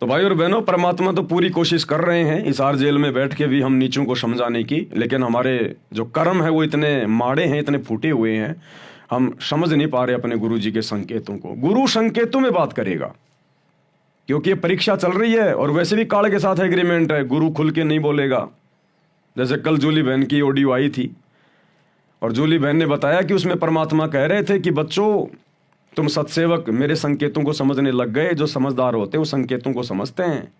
तो भाई और बहनों, परमात्मा तो पूरी कोशिश कर रहे हैं हिसार जेल में बैठ के भी हम नीचों को समझाने की, लेकिन हमारे जो कर्म है वो इतने माड़े हैं, इतने फूटे हुए हैं, हम समझ नहीं पा रहे अपने गुरु जी के संकेतों को। गुरु संकेतों में बात करेगा, क्योंकि ये परीक्षा चल रही है और वैसे भी काल के साथ एग्रीमेंट है, गुरु खुल के नहीं बोलेगा। जैसे कल जूली बहन की ऑडियो आई थी और जूली बहन ने बताया कि उसमें परमात्मा कह रहे थे कि बच्चों, तुम सत्सेवक मेरे संकेतों को समझने लग गए। जो समझदार होते हैं वो संकेतों को समझते हैं,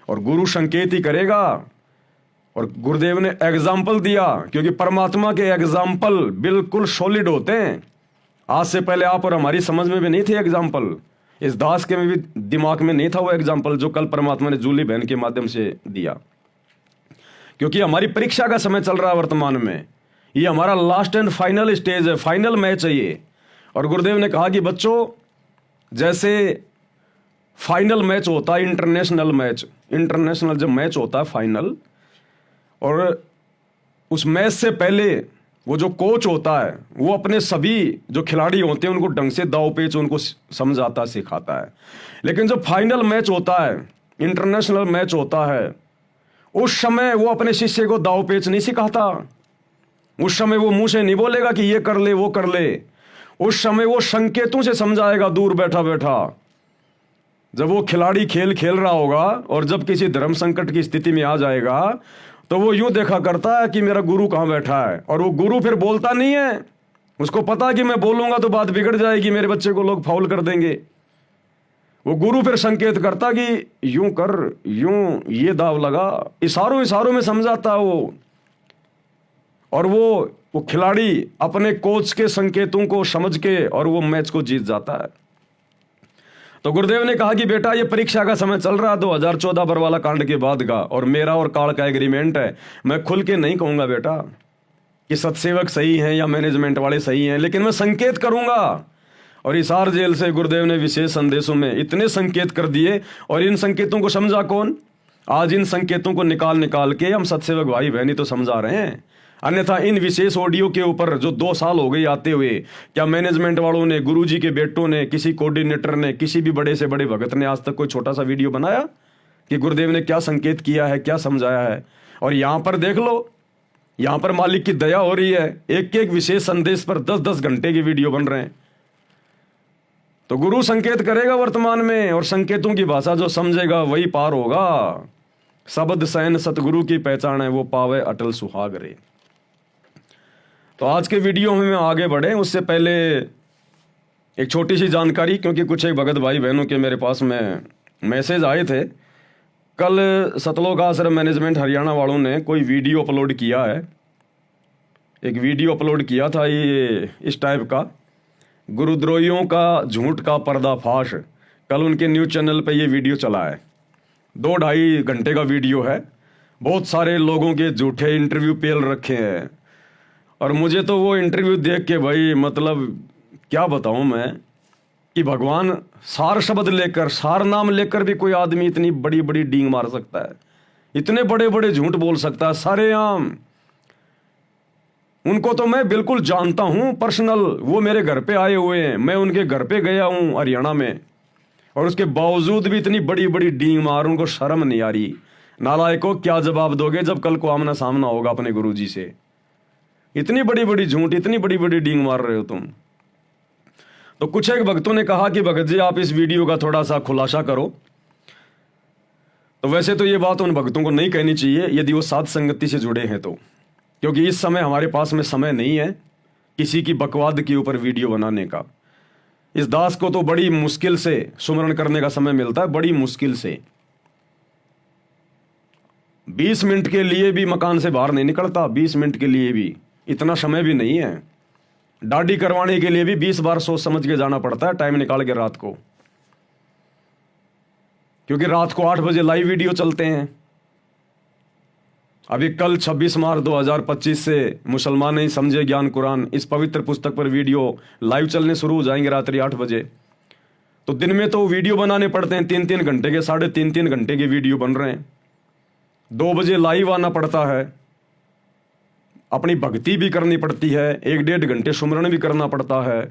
और गुरु संकेत ही करेगा। और गुरुदेव ने एग्जाम्पल दिया, क्योंकि परमात्मा के एग्जाम्पल बिल्कुल सॉलिड होते हैं। आज से पहले आप और हमारी समझ में भी नहीं थे एग्जाम्पल, इस दास के में भी दिमाग में नहीं था वो एग्जाम्पल जो कल परमात्मा ने जूली बहन के माध्यम से दिया। क्योंकि हमारी परीक्षा का समय चल रहा है वर्तमान में, ये हमारा लास्ट एंड फाइनल स्टेज है, फाइनल मैच है ये। और गुरुदेव ने कहा कि बच्चों, जैसे फाइनल मैच होता है, इंटरनेशनल मैच, इंटरनेशनल जब मैच होता है फाइनल, और उस मैच से पहले वो जो कोच होता है वो अपने सभी जो खिलाड़ी होते हैं उनको ढंग से दाव पेच उनको समझाता सिखाता है। लेकिन जब फाइनल मैच होता है, इंटरनेशनल मैच होता है, उस समय वो अपने शिष्य को दाव पेच नहीं सिखाता। उस समय वो मुंह से नहीं बोलेगा कि ये कर ले वो कर ले, उस समय वो संकेतों से समझाएगा दूर बैठा बैठा। जब वो खिलाड़ी खेल खेल रहा होगा और जब किसी धर्म संकट की स्थिति में आ जाएगा तो वो यूं देखा करता है कि मेरा गुरु कहां बैठा है, और वो गुरु फिर बोलता नहीं है। उसको पता कि मैं बोलूंगा तो बात बिगड़ जाएगी, मेरे बच्चे को लोग फाउल कर देंगे। वो गुरु फिर संकेत करता कि यूं कर, यूं ये दाव लगा, इशारों इशारों में समझाता वो। और वो खिलाड़ी अपने कोच के संकेतों को समझ के और वो मैच को जीत जाता है। तो गुरुदेव ने कहा कि बेटा, ये परीक्षा का समय चल रहा 2014 बरवाला कांड के बाद का, और मेरा और काल का एग्रीमेंट है। मैं खुल के नहीं कहूंगा बेटा कि सत्सेवक सही हैं या मैनेजमेंट वाले सही हैं, लेकिन मैं संकेत करूंगा। और हिसार जेल से गुरुदेव ने विशेष संदेशों में इतने संकेत कर दिए, और इन संकेतों को समझा कौन? आज इन संकेतों को निकाल निकाल के हम सत्सेवक भाई बहनी तो समझा रहे हैं। अन्यथा इन विशेष ऑडियो के ऊपर जो 2 साल हो गए आते हुए, क्या मैनेजमेंट वालों ने, गुरुजी के बेटों ने, किसी कोऑर्डिनेटर ने, किसी भी बड़े से बड़े भगत ने आज तक कोई छोटा सा वीडियो बनाया कि गुरुदेव ने क्या संकेत किया है, क्या समझाया है? और यहां पर देख लो, यहां पर मालिक की दया हो रही है, एक एक विशेष संदेश पर 10-10 घंटे की वीडियो बन रहे हैं। तो गुरु संकेत करेगा वर्तमान में, और संकेतों की भाषा जो समझेगा वही पार होगा। शब्द सैन सतगुरु की पहचान है, वो पावे अटल सुहाग रे। तो आज के वीडियो में आगे बढ़े उससे पहले एक छोटी सी जानकारी, क्योंकि कुछ एक भगत भाई बहनों के मेरे पास में मैसेज आए थे। कल सतलोक आश्रम मैनेजमेंट हरियाणा वालों ने कोई वीडियो अपलोड किया है, एक वीडियो अपलोड किया था ये इस टाइप का, गुरुद्रोहियों का झूठ का पर्दाफाश। कल उनके न्यूज़ चैनल पे ये वीडियो चला है, 2-2.5 घंटे का वीडियो है। बहुत सारे लोगों के झूठे इंटरव्यू पेल रखे हैं, और मुझे तो वो इंटरव्यू देख के भाई, मतलब क्या बताऊं मैं, कि भगवान सार शब्द लेकर, सार नाम लेकर भी कोई आदमी इतनी बड़ी बड़ी डींग मार सकता है, इतने बड़े बड़े झूठ बोल सकता है सरेआम। उनको तो मैं बिल्कुल जानता हूं पर्सनल, वो मेरे घर पे आए हुए हैं, मैं उनके घर पे गया हूं हरियाणा में, और उसके बावजूद भी इतनी बड़ी बड़ी डींग मार, उनको शर्म नहीं आ रही। नालायकों, क्या जवाब दोगे जब कल को आमना सामना होगा अपने गुरुजी से? इतनी बड़ी बड़ी झूठ, इतनी बड़ी बड़ी डींग मार रहे हो तुम। तो कुछ एक भक्तों ने कहा कि भगत जी आप इस वीडियो का थोड़ा सा खुलासा करो। तो वैसे तो ये बात उन भक्तों को नहीं कहनी चाहिए यदि वो साध संगति से जुड़े हैं तो, क्योंकि इस समय हमारे पास में समय नहीं है किसी की बकवाद के ऊपर वीडियो बनाने का। इस दास को तो बड़ी मुश्किल से सुमरण करने का समय मिलता है, बड़ी मुश्किल से। 20 मिनट के लिए भी मकान से बाहर नहीं निकलता, 20 मिनट के लिए भी, इतना समय भी नहीं है। दाढ़ी करवाने के लिए भी 20 बार सोच समझ के जाना पड़ता है, टाइम निकाल के रात को, क्योंकि रात को 8 बजे लाइव वीडियो चलते हैं। अभी कल 26 मार्च 2025 से मुसलमान नहीं समझे ज्ञान कुरान, इस पवित्र पुस्तक पर वीडियो लाइव चलने शुरू हो जाएंगे रात्रि 8 बजे। तो दिन में तो वीडियो बनाने पड़ते हैं 3-3 घंटे के, 3.5 घंटे के वीडियो बन रहे हैं। 2 बजे लाइव आना पड़ता है, अपनी भक्ति भी करनी पड़ती है, 1-1.5 घंटे सुमरण भी करना पड़ता है,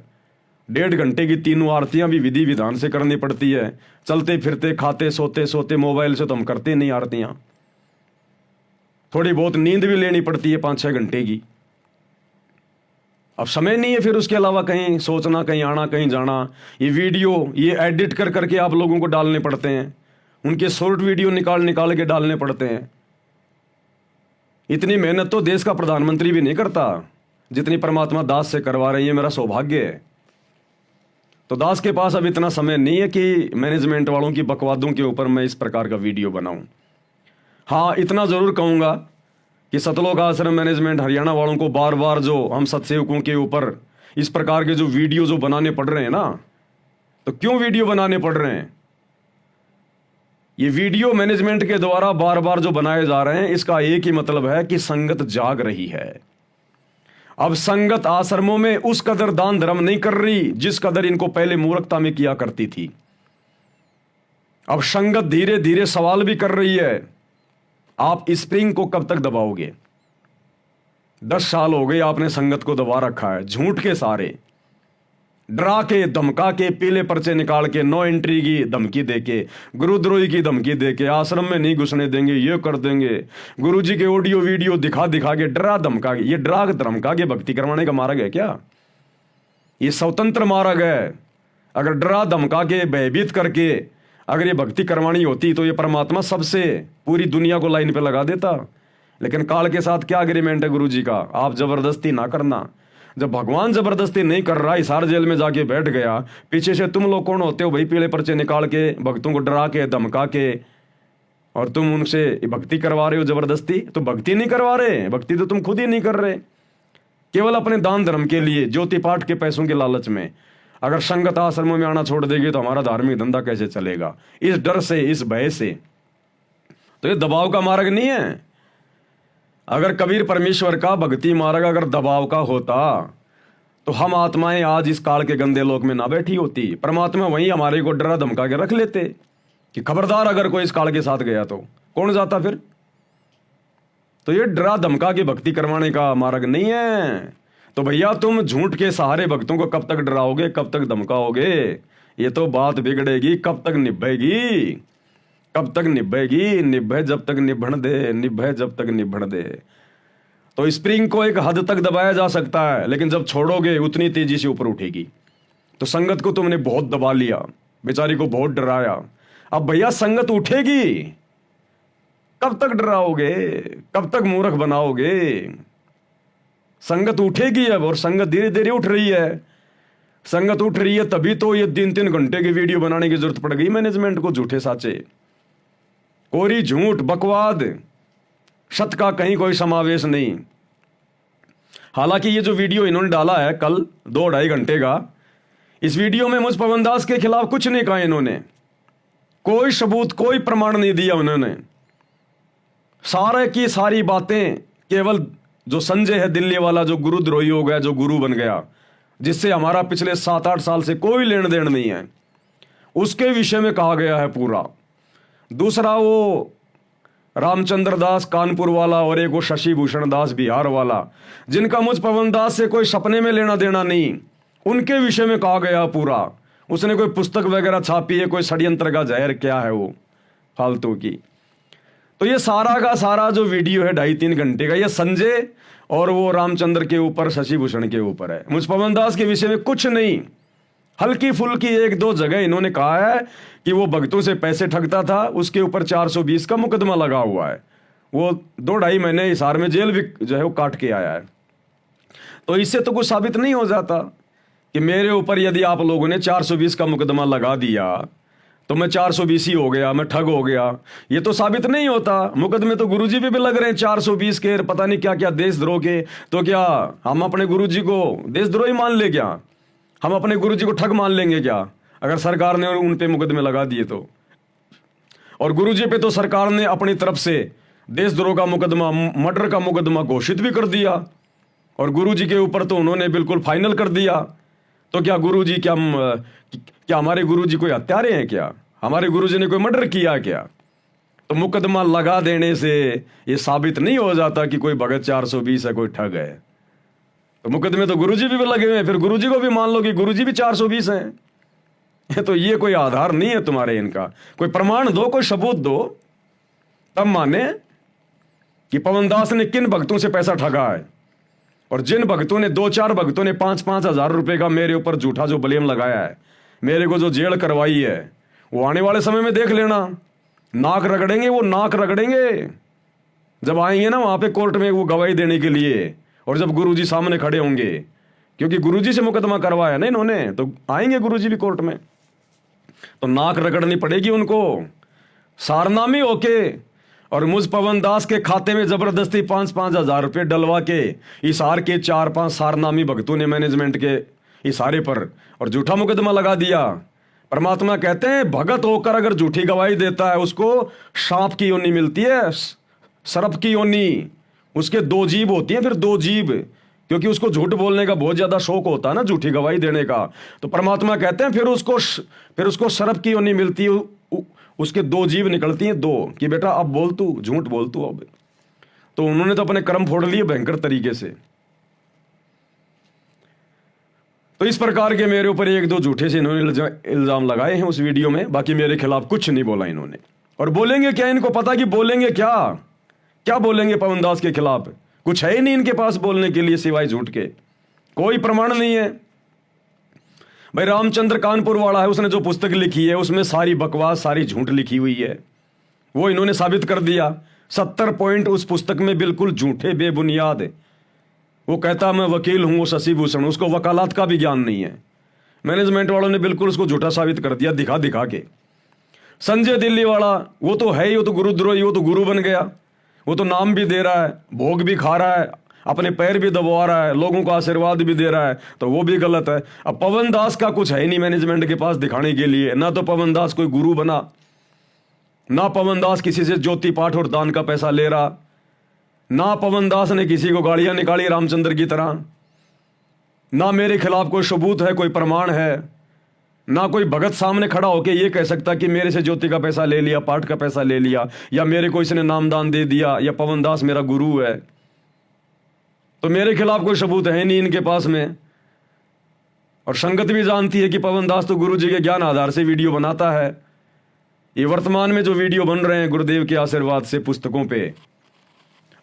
1.5 घंटे की तीनों आरतियां भी विधि विधान से करनी पड़ती है। चलते फिरते खाते सोते सोते मोबाइल से तो हम करते नहीं आरतियां। थोड़ी बहुत नींद भी लेनी पड़ती है 5-6 घंटे की। अब समय नहीं है फिर उसके अलावा कहीं सोचना, कहीं आना, कहीं जाना। ये वीडियो ये एडिट कर करके आप लोगों को डालने पड़ते हैं, उनके शॉर्ट वीडियो निकाल निकाल के डालने पड़ते हैं। इतनी मेहनत तो देश का प्रधानमंत्री भी नहीं करता जितनी परमात्मा दास से करवा रही है। मेरा सौभाग्य है। तो दास के पास अब इतना समय नहीं है कि मैनेजमेंट वालों की बकवादों के ऊपर मैं इस प्रकार का वीडियो बनाऊं। हाँ, इतना जरूर कहूंगा कि सतलोक आश्रम मैनेजमेंट हरियाणा वालों को बार बार जो हम सत्सेवकों के ऊपर इस प्रकार के जो वीडियो जो बनाने पड़ रहे हैं ना, तो क्यों वीडियो बनाने पड़ रहे हैं? ये वीडियो मैनेजमेंट के द्वारा बार बार जो बनाए जा रहे हैं, इसका एक ही मतलब है कि संगत जाग रही है। अब संगत आश्रमों में उस कदर दान धर्म नहीं कर रही जिस कदर इनको पहले मूर्खता में किया करती थी। अब संगत धीरे धीरे सवाल भी कर रही है, आप स्प्रिंग को कब तक दबाओगे? 10 साल हो गए आपने संगत को दबा रखा है, झूठ के सारे, डरा के धमका के, पीले पर्चे निकाल के, नो एंट्री की धमकी देके, गुरुद्रोही की धमकी देके, आश्रम में नहीं घुसने देंगे, ये कर देंगे, गुरुजी के ऑडियो वीडियो दिखा दिखा के, डरा धमका के। ये डरा धमका के भक्ति करवाने का मार्ग है क्या? ये स्वतंत्र मार्ग है। अगर डरा धमका के भयभीत करके अगर ये भक्ति करवानी होती तो ये परमात्मा सबसे पूरी दुनिया को लाइन पे लगा देता। लेकिन काल के साथ क्या एग्रीमेंट है गुरुजी का? आप जबरदस्ती ना करना। जब भगवान जबरदस्ती नहीं कर रहा, हिसार जेल में जाके बैठ गया, पीछे से तुम लोग कौन होते हो भाई? पीले पर्चे निकाल के भक्तों को डरा के धमका के, और तुम उनसे भक्ति करवा रहे हो जबरदस्ती। तो भक्ति नहीं करवा रहे, भक्ति तो तुम खुद ही नहीं कर रहे, केवल अपने दान धर्म के लिए, ज्योति पाठ के पैसों के लालच में। अगर संगत आश्रमों में आना छोड़ देगी तो हमारा धार्मिक धंधा कैसे चलेगा? इस डर से, इस भय से। तो ये दबाव का मार्ग नहीं है। अगर कबीर परमेश्वर का भक्ति मार्ग अगर दबाव का होता तो हम आत्माएं आज इस काल के गंदे लोक में ना बैठी होती। परमात्मा वहीं हमारे को डरा धमका के रख लेते कि खबरदार अगर कोई इस काल के साथ गया तो कौन जाता फिर? तो ये डरा धमका के भक्ति करवाने का मार्ग नहीं है। तो भैया तुम झूठ के सहारे भक्तों को कब तक डराओगे, कब तक धमकाओगे? ये तो बात बिगड़ेगी। कब तक निभेगी? कब तक निभेगी? निभे जब तक निभण दे, निभे जब तक निभण दे। तो स्प्रिंग को एक हद तक दबाया जा सकता है, लेकिन जब छोड़ोगे उतनी तेजी से ऊपर उठेगी। तो संगत को तुमने बहुत दबा लिया, बेचारी को बहुत डराया। अब भैया संगत उठेगी, कब तक डराओगे? कब तक मूर्ख बनाओगे? संगत उठेगी अब, और संगत धीरे धीरे उठ रही है। संगत उठ रही है तभी तो ये 3-3 घंटे की वीडियो बनाने की जरूरत पड़ गई मैनेजमेंट को। झूठे साचे, कोरी झूठ, बकवाद, सत का कहीं कोई समावेश नहीं। हालांकि ये जो वीडियो इन्होंने डाला है कल 2-2.5 घंटे का, इस वीडियो में मुझ पवन दास के खिलाफ कुछ नहीं कहा इन्होंने, कोई सबूत, कोई प्रमाण नहीं दिया उन्होंने। सारे की सारी बातें केवल जो संजय है दिल्ली वाला, जो गुरुद्रोही हो गया, जो गुरु बन गया, जिससे हमारा पिछले 7-8 साल से कोई लेन देन नहीं है, उसके विषय में कहा गया है पूरा। दूसरा वो रामचंद्र दास कानपुर वाला, और एक वो शशि भूषण दास बिहार वाला, जिनका मुझ पवन दास से कोई सपने में लेना देना नहीं, उनके विषय में कहा गया पूरा। उसने कोई पुस्तक वगैरह छापी है, कोई षड्यंत्र का जहर क्या है वो फालतू की। तो ये सारा का सारा जो वीडियो है 2.5-3 घंटे का, ये संजय और वो रामचंद्र के ऊपर, शशि भूषण के ऊपर है। मुझ पवन दास के विषय में कुछ नहीं। हल्की फुल्की 1-2 जगह इन्होंने कहा है कि वो भक्तों से पैसे ठगता था, उसके ऊपर 420 का मुकदमा लगा हुआ है। वो 2-2.5 महीने हिसार में जेल भी जो है वो काट के आया है। तो इससे तो कुछ साबित नहीं हो जाता कि मेरे ऊपर यदि आप लोगों ने 420 का मुकदमा लगा दिया तो मैं 420 ही हो गया, मैं ठग हो गया। ये तो साबित नहीं होता। मुकदमे तो गुरुजी पे भी लग रहे हैं 420 के, पता नहीं क्या क्या देशद्रोह के। तो क्या हम अपने गुरुजी को देशद्रोही मान ले क्या? हम अपने गुरुजी को ठग मान लेंगे क्या अगर सरकार ने उन पे मुकदमे लगा दिए तो? और गुरुजी पे तो सरकार ने अपनी तरफ से देशद्रोह का मुकदमा, मर्डर का मुकदमा घोषित भी कर दिया, और गुरुजी के ऊपर तो उन्होंने बिल्कुल फाइनल कर दिया। तो क्या गुरुजी, क्या हमारे गुरुजी कोई हत्यारे हैं क्या? हमारे गुरुजी ने कोई मर्डर किया क्या? तो मुकदमा लगा देने से ये साबित नहीं हो जाता कि कोई भगत 420 है, कोई ठग है। तो मुकदमे तो गुरुजी भी लगे हुए हैं, फिर गुरुजी को भी मान लो कि गुरुजी भी 420 हैं। तो ये कोई आधार नहीं है तुम्हारे इनका, कोई प्रमाण दो, कोई सबूत दो, तब माने कि पवन दास ने किन भक्तों से पैसा ठगा है। और जिन भक्तों ने, 2-4 भक्तों ने 5-5 हजार रुपए का मेरे ऊपर झूठा जो ब्लेम लगाया है, मेरे को जो जेल करवाई है, वो आने वाले समय में देख लेना, नाक रगड़ेंगे, वो नाक रगड़ेंगे जब आएंगे ना वहां पे कोर्ट में वो गवाही देने के लिए, और जब गुरुजी सामने खड़े होंगे, क्योंकि गुरुजी से मुकदमा करवाया ना इन्होंने, तो आएंगे गुरुजी भी कोर्ट में, तो नाक रगड़नी पड़ेगी उनको सारनामी होके। और मुझ पवन दास के खाते में जबरदस्ती 5-5 हजार रुपये डलवा के हिसार के 4-5 सारनामी भक्तों ने मैनेजमेंट के इशारे पर और झूठा मुकदमा लगा दिया। परमात्मा कहते हैं भगत होकर अगर झूठी गवाही देता है उसको सांप की योनि मिलती है, सर्प की योनि। उसके 2 जीभ होती है, फिर 2 जीभ, क्योंकि उसको झूठ बोलने का बहुत ज्यादा शौक होता है ना, झूठी गवाही देने का। तो परमात्मा कहते हैं फिर उसको सर्प की योनि मिलती है, उसके 2 जीभ निकलती हैं, 2 कि बेटा अब बोल तू, झूठ बोल तू अब। तो उन्होंने तो अपने कर्म फोड़ लिए भयंकर तरीके से। तो इस प्रकार के मेरे ऊपर 1-2 झूठे से इन्होंने इल्जाम लगाए हैं उस वीडियो में, बाकी मेरे खिलाफ कुछ नहीं बोला इन्होंने। और बोलेंगे क्या, इनको पता कि बोलेंगे क्या, क्या बोलेंगे पवन दास के खिलाफ? कुछ है ही नहीं इनके पास बोलने के लिए सिवाय झूठ के, कोई प्रमाण नहीं है। भाई रामचंद्र कानपुर वाला है, उसने जो पुस्तक लिखी है उसमें सारी बकवास, सारी झूठ लिखी हुई है, वो इन्होंने साबित कर दिया। 70 पॉइंट उस पुस्तक में बिल्कुल झूठे, बेबुनियाद। वो कहता मैं वकील हूं, वो शशि भूषण, उसको वकालत का भी ज्ञान नहीं है। मैनेजमेंट वालों ने बिल्कुल उसको झूठा साबित कर दिया, दिखा दिखा के। संजय दिल्ली वाला, वो तो है ही, वो तो गुरुद्रोही, वो तो गुरु बन गया, वो तो नाम भी दे रहा है, भोग भी खा रहा है, अपने पैर भी दबवा रहा है, लोगों को आशीर्वाद भी दे रहा है, तो वो भी गलत है। अब पवन दास का कुछ है ही नहीं मैनेजमेंट के पास दिखाने के लिए, ना तो पवन दास कोई गुरु बना, ना पवन दास किसी से ज्योति पाठ और दान का पैसा ले रहा, ना पवन दास ने किसी को गालियां निकाली रामचंद्र की तरह, ना मेरे खिलाफ कोई सबूत है, कोई प्रमाण है, ना कोई भगत सामने खड़ा होके ये कह सकता कि मेरे से ज्योति का पैसा ले लिया, पाठ का पैसा ले लिया, या मेरे को इसने नामदान दे दिया, या पवन दास मेरा गुरु है। तो मेरे खिलाफ कोई सबूत है नहीं इनके पास में। और संगत भी जानती है कि पवन दास तो गुरु जी के ज्ञान आधार से वीडियो बनाता है। ये वर्तमान में जो वीडियो बन रहे हैं गुरुदेव के आशीर्वाद से पुस्तकों पे,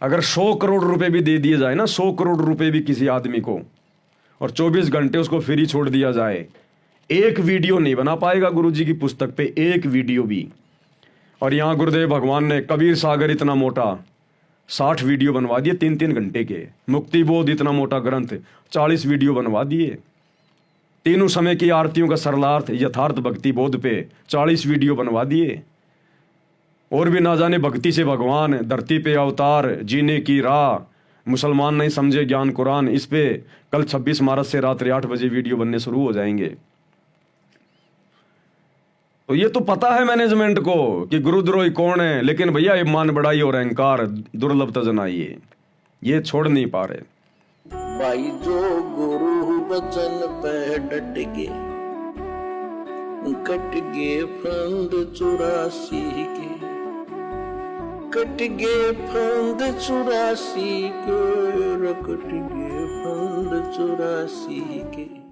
अगर 100 करोड़ रुपए भी दे दिए जाए ना, 100 करोड़ रुपए भी किसी आदमी को, और 24 घंटे उसको फ्री छोड़ दिया जाए, एक वीडियो नहीं बना पाएगा गुरु जी की पुस्तक पे, एक वीडियो भी। और यहां गुरुदेव भगवान ने कबीर सागर इतना मोटा 60 वीडियो बनवा दिए 3-3 घंटे के, मुक्ति बोध इतना मोटा ग्रंथ 40 वीडियो बनवा दिए, तीनों समय की आरतियों का सरलार्थ यथार्थ भक्ति बोध पे 40 वीडियो बनवा दिए, और भी ना जाने भक्ति से भगवान, धरती पे अवतार, जीने की राह, मुसलमान नहीं समझे ज्ञान कुरान, इस पे कल 26 मार्च से रात्रि 8 बजे वीडियो बनने शुरू हो जाएंगे। तो ये तो पता है मैनेजमेंट को कि गुरुद्रोही कौन है, लेकिन भैया ये मान बढ़ाई और अहंकार दुर्लभ तजनाइए, ये छोड़ नहीं पा रहे। भाई जो गुरु वचन पे डट गे, कट गे फंद 84 के, कट गे फंद 84 के, कट गे फंद 84 के।